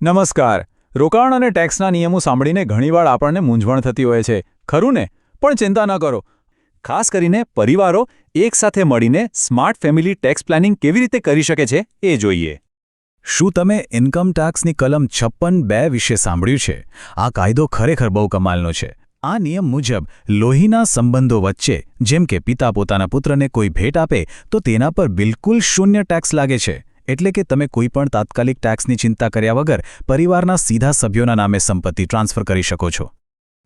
નમસ્કાર. રોકાણ અને ટેક્સના નિયમો સાંભળીને ઘણીવાર આપણને મૂંઝવણ થતી હોય છે, ખરું ને? પણ ચિંતા ન કરો. ખાસ કરીને પરિવારો એકસાથે મળીને સ્માર્ટ ફેમિલી ટેક્સ પ્લાનિંગ કેવી રીતે કરી શકે છે એ જોઈએ. શું તમે ઇન્કમ ટેક્સની કલમ 56(2) વિશે સાંભળ્યું છે? આ કાયદો ખરેખર બહુ કમાલનો છે. આ નિયમ મુજબ લોહીના સંબંધો વચ્ચે જેમ કે પિતા પોતાના પુત્રને કોઈ ભેટ આપે તો તેના પર બિલકુલ શૂન્ય ટેક્સ લાગે છે. એટલે કે તમે કોઈપણ તાત્કાલિક ટેક્સની ચિંતા કર્યા વગર પરિવારના સીધા સભ્યોના નામે સંપત્તિ ટ્રાન્સફર કરી શકો છો.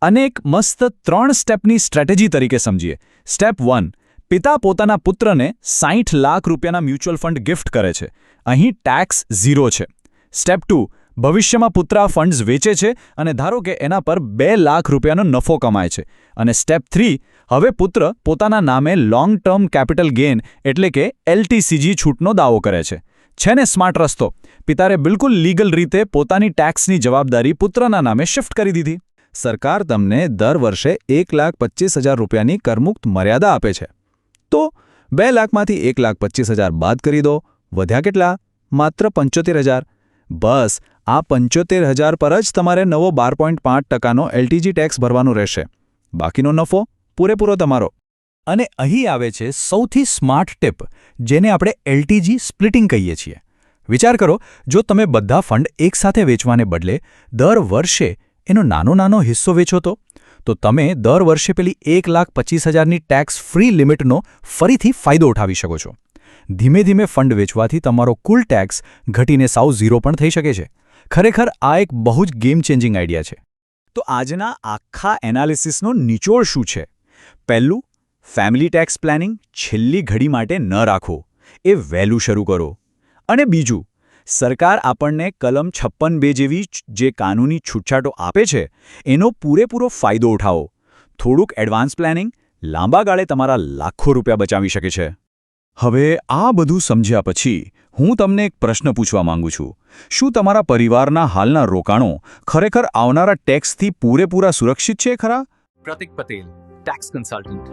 અને એક મસ્ત 3 સ્ટેપની સ્ટ્રેટેજી તરીકે સમજીએ. સ્ટેપ 1. પિતા પોતાના પુત્રને 60 લાખ રૂપિયાના મ્યુચ્યુઅલ ફંડ ગિફ્ટ કરે છે. અહીં ટેક્સ 0 છે. સ્ટેપ 2. ભવિષ્યમાં પુત્ર આ ફંડ્સ વેચે છે અને ધારો કે એના પર 2 લાખ રૂપિયાનો નફો કમાય છે. અને સ્ટેપ 3. હવે પુત્ર પોતાના નામે લોંગ ટર્મ કેપિટલ ગેઇન એટલે કે LTCG છૂટનો દાવો કરે છે. છે ને સ્માર્ટ રસ્તો? પિતાએ બિલકુલ લીગલ રીતે પોતાની ટેક્સની જવાબદારી પુત્રના નામે શિફ્ટ કરી દીધી. સરકાર તમને દર વર્ષે 1,25,000 રૂપિયાની કરમુક્ત મર્યાદા આપે છે. તો 2 લાખમાંથી 1,25,000 બાદ કરી દો. વધ્યા કેટલા? માત્ર 75,000. બસ આ 75,000 પર જ તમારે નવો 12.5% LTG ટેક્સ ભરવાનો રહેશે. બાકીનો નફો પૂરેપૂરો તમારો. અને અહીં આવે છે સૌથી સ્માર્ટ ટિપ, જેને આપણે LTG સ્પ્લિટિંગ કહીએ છીએ. વિચાર કરો, જો તમે બધા ફંડ એકસાથે વેચવાને બદલે દર વર્ષે એનો નાનો હિસ્સો વેચો તો તમે દર વર્ષે પેલી 1,25,000ની ટેક્સ ફ્રી લિમિટનો ફરીથી ફાયદો ઉઠાવી શકો છો. ધીમે ધીમે ફંડ વેચવાથી તમારો કુલ ટેક્સ ઘટીને સાવ 0 પણ થઈ શકે છે. ખરેખર આ એક બહુ જ ગેમ ચેન્જિંગ આઈડિયા છે. તો આજના આખા એનાલિસિસનો નિચોડ શું છે? પહેલું, ફેમિલી ટેક્સ પ્લાનિંગ છેલ્લી ઘડી માટે ન રાખો, એ વહેલું શરૂ કરો. અને બીજું, સરકાર આપણને કલમ 56(2) જેવી જે કાનૂની છૂટછાટો આપે છે એનો પૂરેપૂરો ફાયદો ઉઠાવો. થોડુંક એડવાન્સ પ્લાનિંગ લાંબા ગાળે તમારા લાખો રૂપિયા બચાવી શકે છે. હવે આ બધું સમજ્યા પછી હું તમને એક પ્રશ્ન પૂછવા માંગુ છું. શું તમારા પરિવારના હાલના રોકાણો ખરેખર આવનારા ટેક્સથી પૂરેપૂરા સુરક્ષિત છે ખરા? Pratik Patel, tax consultant,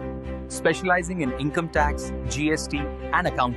specializing in income tax, GST, and accounting.